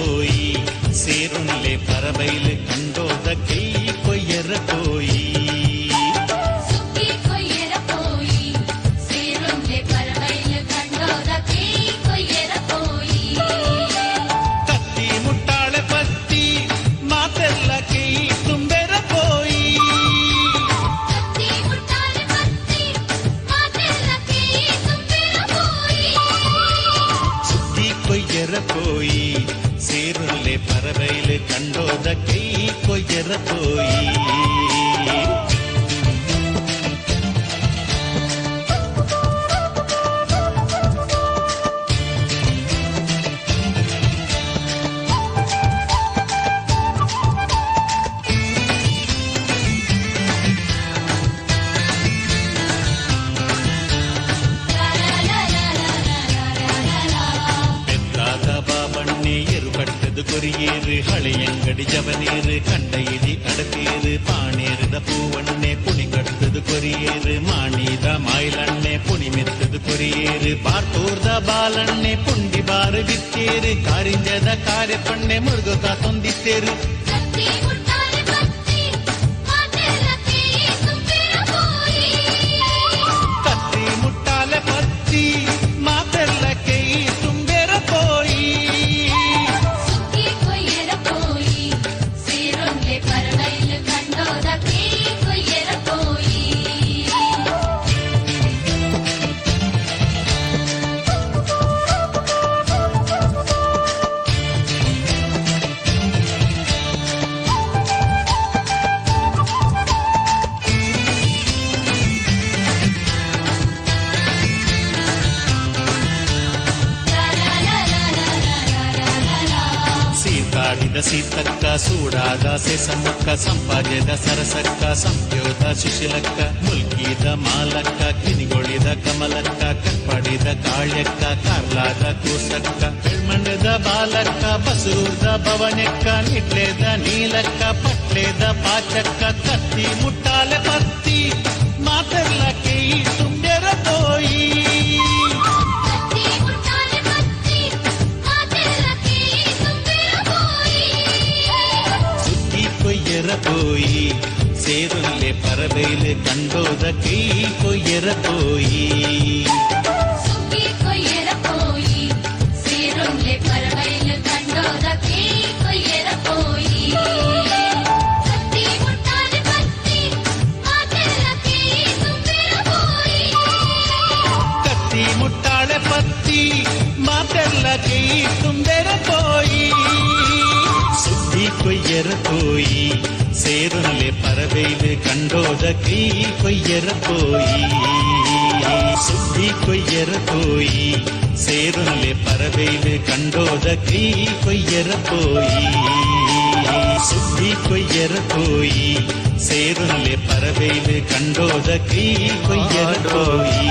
പോയി സേരുന്നിലെ പറവയില് കണ്ടോത കൈ കൊയ്യറ പോയി കത്തി മുട്ടാളെ പത്തി മാതെല്ല കൈ തുമ്പെര പോയി സുത്തി കൊയ്യറ പോയി സേരുന്നിലെ പറവയില് കണ്ടോത കൈ കൊയ്യറ പോയി കൊരിയേറ് ഹളിയങ്കടി ജവനേറ് കണ്ടയിടി അടത്തേറ് പാണേറുത പൂവണ്ണെ പുണികടുത്തത് കൊരിയേറ് മാണീത മായിലണ്ണെ പുണിമെത്തത് കൊരിയേറ് പാർത്തോർത ബാലണ്ണെ പുണ്ടി ബാറ് വിത്തേറ് കാരിഞ്ചത കാര്യപ്പണ്ണെ മുറുക തൊന്തിത്തേറ് കത്തി മുട്ടാലെ പത്തി മാതെല്ല കൈ തുമ്പെര പോയി ಸೀತಾಡಿದ ಸೀತಕ್ಕ ಸೂಡಾದ ಸೆಸಮ್ಮಕ್ಕ ಸಂಪಾದ್ಯದ ಸರಸಕ್ಕ ಸಂಪ್ಯೋದ ಸುಶೀಲಕ್ಕ ಮುಲ್ಕಿದ ಮಾಲಕ್ಕ ಕಿನಿಗೊಳಿದ ಕಮಲಕ್ಕ ಕಟ್ಪಡಿದ ಕಾಳ್ಯಕ್ಕ ಕಾರ್ಲಾದ ಕೂಸಕ್ಕ ಬೆಳ್ಮಣ್ಣದ ಬಾಲಕ್ಕ ಬಸೂರ್ದ ಭವನೆಕ್ಕ ನಿಟ್ಲೇದ ನೀಲಕ್ಕ ಪಟ್ಲೇದ ಪಾಚಕ್ಕ ಕತ್ತಿ ಮುಟ್ಟಾಲೆ ಪತ್ತಿ ಮಾತೆಲ್ಲ ಕೈ ತುಂಬೆರ ಪೋಯಿ കൊയ്യറ പോയി സേരുന്നിലെ പറവയില് കണ്ടോത കൈ കൊയ്യറ പോയി കത്തി മുട്ടാളെ പത്തി മാതെല്ല കൈ തുമ്പെര പോയി ಸುದ್ದಿ ಕೊಯ್ಯರ പോയി സേരുന്നിലെ പറവയില് കണ്ടോത കൈ കൊയ്യറ പോയി സുദ്ದಿ കൊയ്യറ പോയി സേരുന്നിലെ പറവയില് കണ്ടോത കൈ കൊയ്യറ പോയി സുദ്ದಿ കൊയ്യറ പോയി സേരുന്നിലെ പറവയില് കണ്ടോത കൈ കൊയ്യറ പോയി